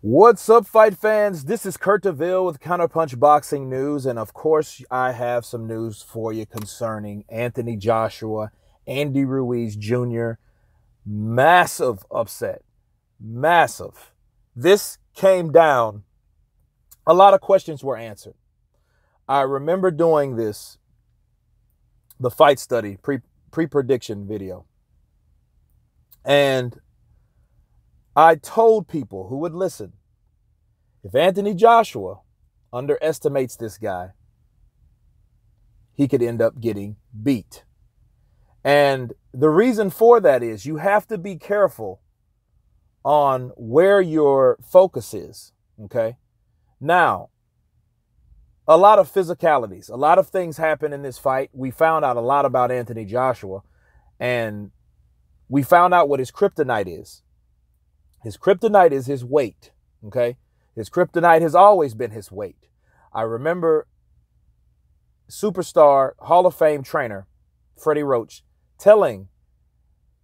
What's up, fight fans? This is Kurt DeVille with Counterpunch Boxing News, and of course, I have some news for you concerning Anthony Joshua, Andy Ruiz Jr. Massive upset. Massive. This came down. A lot of questions were answered. I remember doing the fight study, pre-prediction video. And I told people who would listen, if Anthony Joshua underestimates this guy, he could end up getting beat. And the reason for that is you have to be careful on where your focus is, okay? Now, a lot of physicalities, a lot of things happen in this fight. We found out a lot about Anthony Joshua, and we found out what his kryptonite is. His kryptonite is his weight, okay? His kryptonite has always been his weight. I remember superstar Hall of Fame trainer Freddie Roach telling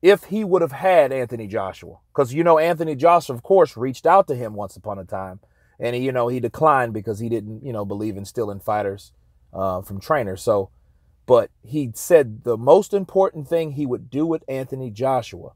if he would have had Anthony Joshua, because, Anthony Joshua, of course, reached out to him once upon a time, and, he declined because he didn't, believe in stealing fighters from trainers. But he said the most important thing he would do with Anthony Joshua,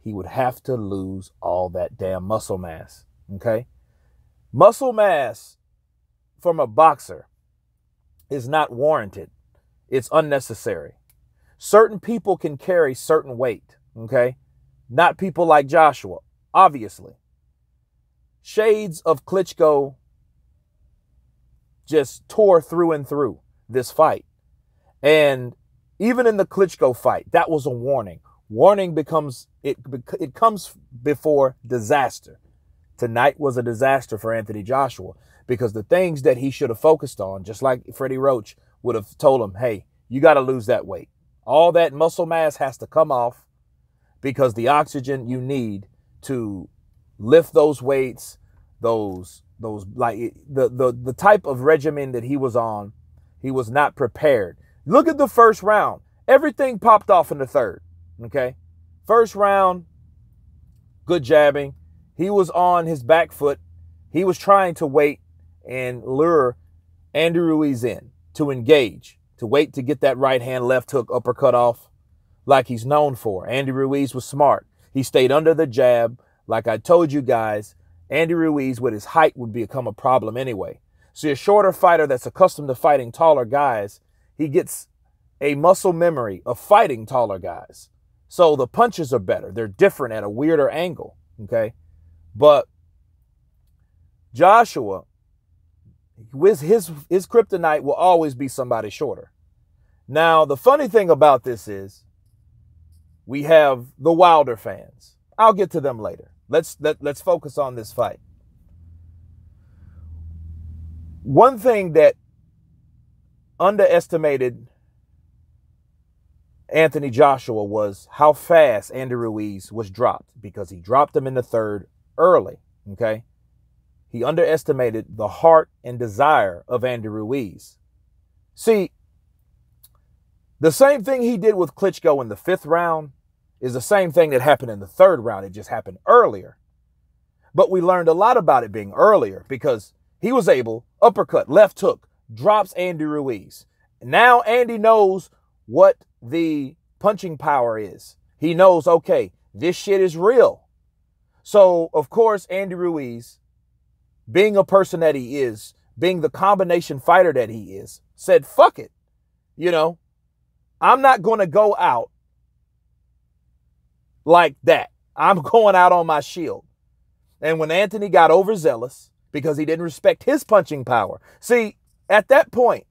he would have to lose all that damn muscle mass, okay? Muscle mass from a boxer is not warranted. It's unnecessary. Certain people can carry certain weight, okay? Not people like Joshua, obviously. Shades of Klitschko just tore through and through this fight. And even in the Klitschko fight, that was a warning. Warning becomes, it comes before disaster. Tonight was a disaster for Anthony Joshua because the things that he should have focused on, just like Freddie Roach would have told him, hey, you got to lose that weight. All that muscle mass has to come off because the oxygen you need to lift those weights, those like the type of regimen that he was on, he was not prepared. Look at the first round. Everything popped off in the third. Okay, first round, good jabbing. He was on his back foot. He was trying to wait and lure Andy Ruiz in to engage, to wait to get that right hand, left hook, uppercut off like he's known for. Andy Ruiz was smart. He stayed under the jab. Like I told you guys, Andy Ruiz with his height would become a problem anyway. See, a shorter fighter that's accustomed to fighting taller guys, he gets a muscle memory of fighting taller guys. So the punches are better. They're different at a weirder angle, okay? But Joshua, with his kryptonite will always be somebody shorter. Now, the funny thing about this is we have the Wilder fans. I'll get to them later. Let's focus on this fight. One thing that underestimated Anthony Joshua was how fast Andy Ruiz was dropped, because he dropped him in the third early, okay? He underestimated the heart and desire of Andy Ruiz. See, the same thing he did with Klitschko in the fifth round is the same thing that happened in the third round. It just happened earlier. But we learned a lot about it being earlier because he was able, uppercut, left hook, drops Andy Ruiz. Now Andy knows what the punching power is. He knows, okay, this shit is real. So, of course, Andy Ruiz, being a person that he is, being the combination fighter that he is, said, fuck it. I'm not going to go out like that. I'm going out on my shield. And when Anthony got overzealous because he didn't respect his punching power. See, at that point,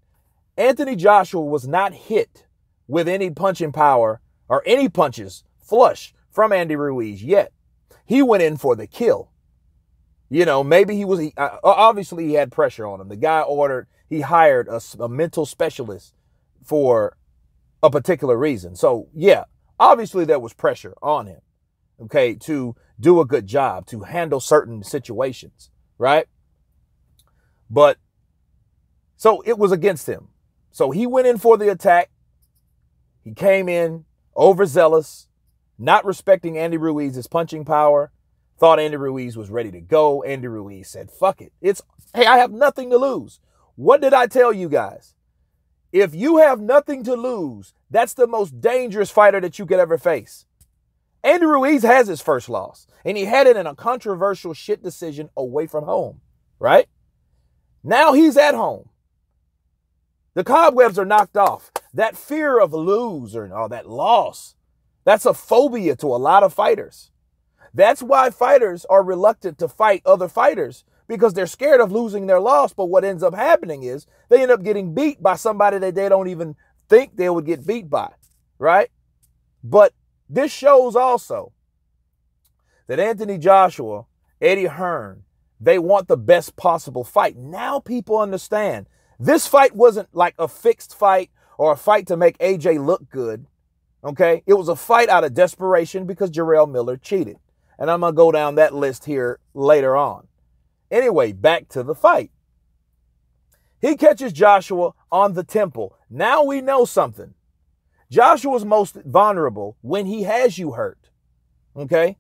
Anthony Joshua was not hit with any punching power or any punches flush from Andy Ruiz yet. He went in for the kill. Maybe obviously he had pressure on him. The guy he hired a mental specialist for a particular reason. So yeah, obviously there was pressure on him, okay, to do a good job, to handle certain situations, right? But so it was against him. So he went in for the attack. He came in overzealous, not respecting Andy Ruiz's punching power, thought Andy Ruiz was ready to go. Andy Ruiz said, fuck it. Hey, I have nothing to lose. What did I tell you guys? If you have nothing to lose, that's the most dangerous fighter that you could ever face. Andy Ruiz has his first loss, and he had it in a controversial shit decision away from home, right? Now he's at home. The cobwebs are knocked off. That fear of lose or that loss, that's a phobia to a lot of fighters. That's why fighters are reluctant to fight other fighters, because they're scared of losing their loss. But what ends up happening is they end up getting beat by somebody that they don't even think they would get beat by, right? But this shows also that Anthony Joshua, Eddie Hearn, they want the best possible fight. Now people understand this fight wasn't like a fixed fight or a fight to make AJ look good, okay? It was a fight out of desperation because Jarrell Miller cheated. And I'm going to go down that list here later on. Anyway, back to the fight. He catches Joshua on the temple. Now we know something. Joshua's most vulnerable when he has you hurt, okay?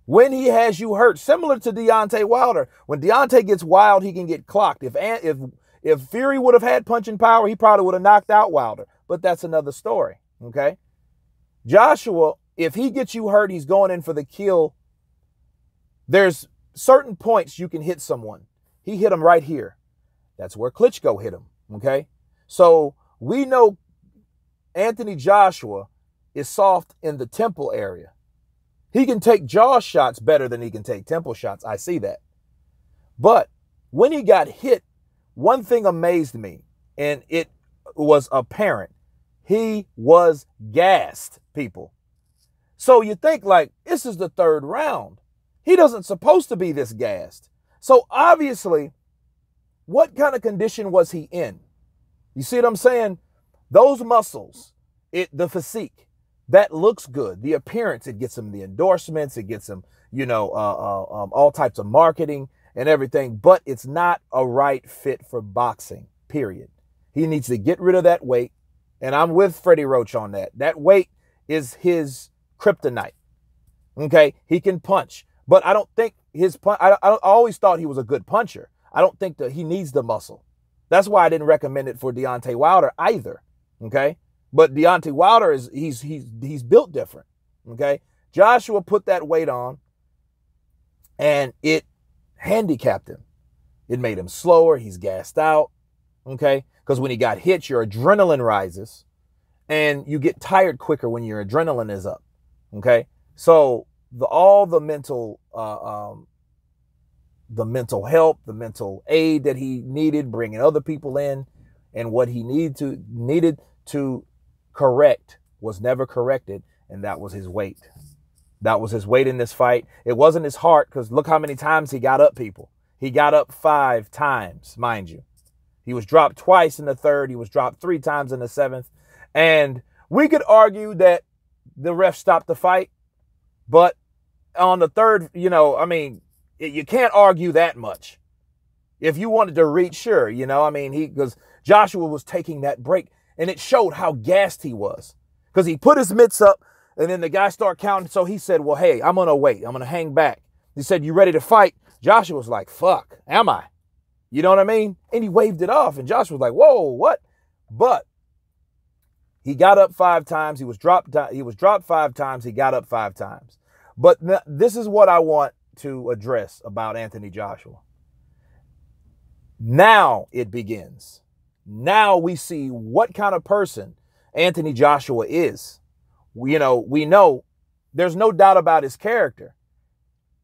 When he has you hurt, similar to Deontay Wilder. When Deontay gets wild, he can get clocked. If Fury would have had punching power, he probably would have knocked out Wilder. But that's another story, okay? Joshua, if he gets you hurt, he's going in for the kill. There's certain points you can hit someone. He hit him right here. That's where Klitschko hit him, okay? So we know Anthony Joshua is soft in the temple area. He can take jaw shots better than he can take temple shots. I see that. But when he got hit, one thing amazed me, and it was apparent. He was gassed, people. So you think like, this is the third round. He doesn't supposed to be this gassed. So obviously, what kind of condition was he in? You see what I'm saying? Those muscles, the physique, that looks good. The appearance, it gets him the endorsements. It gets him, all types of marketing and everything. But it's not a right fit for boxing, period. He needs to get rid of that weight. And I'm with Freddie Roach on that. That weight is his kryptonite. Okay? He can punch. But I don't think I always thought he was a good puncher. I don't think that he needs the muscle. That's why I didn't recommend it for Deontay Wilder either. Okay? But Deontay Wilder he's built different. Okay? Joshua put that weight on and it handicapped him. It made him slower. He's gassed out. Okay? Because when he got hit, your adrenaline rises and you get tired quicker when your adrenaline is up. Okay? So all the mental help, the mental aid that he needed, bringing other people in, and what he needed to correct was never corrected, and that was his weight. That was his weight in this fight. It wasn't his heart, because look how many times he got up, people. He got up 5 times, mind you. He was dropped twice in the third. He was dropped 3 times in the 7th. And we could argue that the ref stopped the fight, but on the third, you can't argue that much. If you wanted to reach, sure, because Joshua was taking that break, and it showed how gassed he was. Because he put his mitts up, and then the guy started counting, so he said, well, hey, I'm going to wait. I'm going to hang back. He said, you ready to fight? Joshua was like, fuck, am I? You know what I mean? And he waved it off, and Joshua was like, whoa, what? But he got up 5 times. He was dropped 5 times. He got up 5 times. But this is what I want to address about Anthony Joshua. Now it begins. Now we see what kind of person Anthony Joshua is. We know there's no doubt about his character.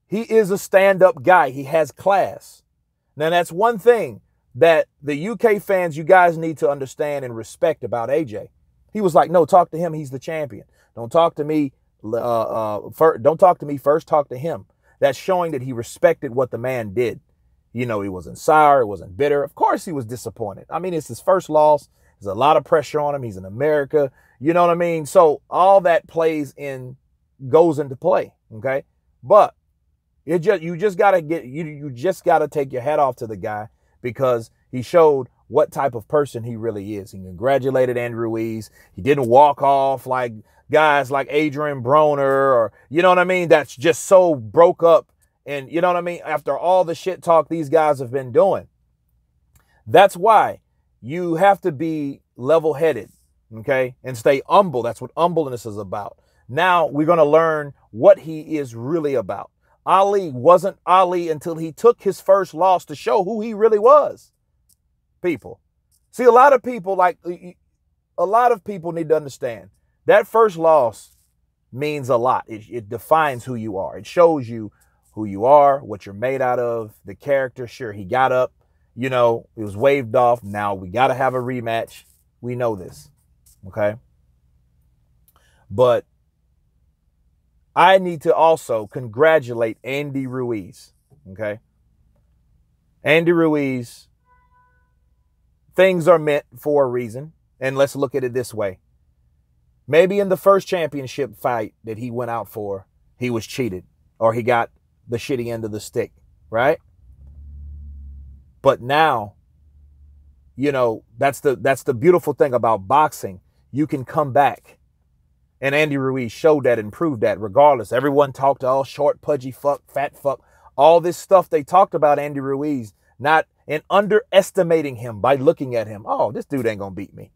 He is a stand-up guy. He has class. Now that's one thing that the UK fans, you guys need to understand and respect about AJ. He was like, no, talk to him. He's the champion. Don't talk to me. Don't talk to me first. Talk to him. That's showing that he respected what the man did. He wasn't sour. He wasn't bitter. Of course he was disappointed. I mean, it's his first loss. There's a lot of pressure on him. He's in America. You know what I mean? So all that goes into play. Okay. But you just gotta take your hat off to the guy, because he showed what type of person he really is. He congratulated Andy Ruiz. He didn't walk off like guys like Adrian Broner, or, you know what I mean? That's just so broke up And you know what I mean? After all the shit talk these guys have been doing. That's why you have to be level-headed, okay? And stay humble. That's what humbleness is about. Now we're going to learn what he is really about. Ali wasn't Ali until he took his first loss to show who he really was. People. See, a lot of people need to understand that first loss means a lot. It defines who you are. It shows you who you are, what you're made out of, the character. Sure, he got up, you know, it was waved off. Now we got to have a rematch. We know this, okay? But I need to also congratulate Andy Ruiz, okay? Andy Ruiz, things are meant for a reason. And let's look at it this way. Maybe in the first championship fight that he went out for, he was cheated or he got the shitty end of the stick, right? But now, you know, that's the beautiful thing about boxing. You can come back. And Andy Ruiz showed that and proved that regardless. Everyone talked all short, pudgy fuck, fat fuck, all this stuff they talked about Andy Ruiz, not and underestimating him by looking at him. Oh, this dude ain't going to beat me.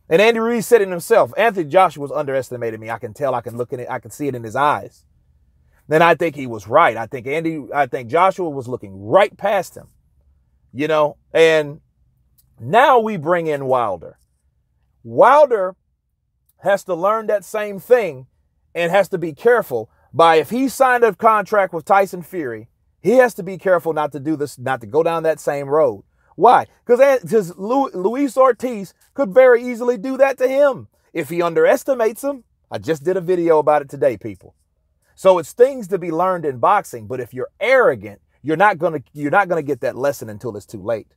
And Andy Ruiz said it himself. Anthony Joshua was underestimating me. I can tell, I can look at it, I can see it in his eyes. Then I think he was right. I think Joshua was looking right past him, you know, and now we bring in Wilder. Wilder has to learn that same thing and has to be careful by if he signed a contract with Tyson Fury, he has to be careful not to do this, not to go down that same road. Why? Because Luis Ortiz could very easily do that to him if he underestimates him. I just did a video about it today, people. So it's things to be learned in boxing, but if you're arrogant, you're not gonna get that lesson until it's too late.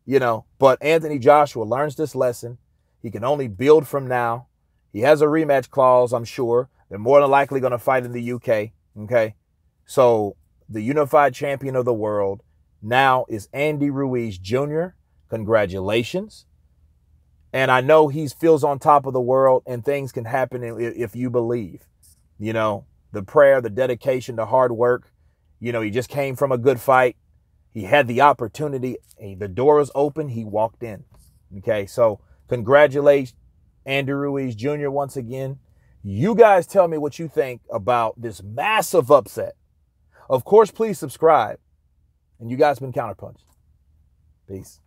You know, but Anthony Joshua learns this lesson. He can only build from now. He has a rematch clause, I'm sure. They're more than likely going to fight in the UK, okay? So the unified champion of the world now is Andy Ruiz Jr. Congratulations. And I know he feels on top of the world and things can happen if you believe. You know, the prayer, the dedication, the hard work. You know, he just came from a good fight. He had the opportunity. The door was open. He walked in. Okay, so congratulations, Andy Ruiz Jr. once again. You guys tell me what you think about this massive upset. Of course, please subscribe. And you guys been Counterpunch. Peace.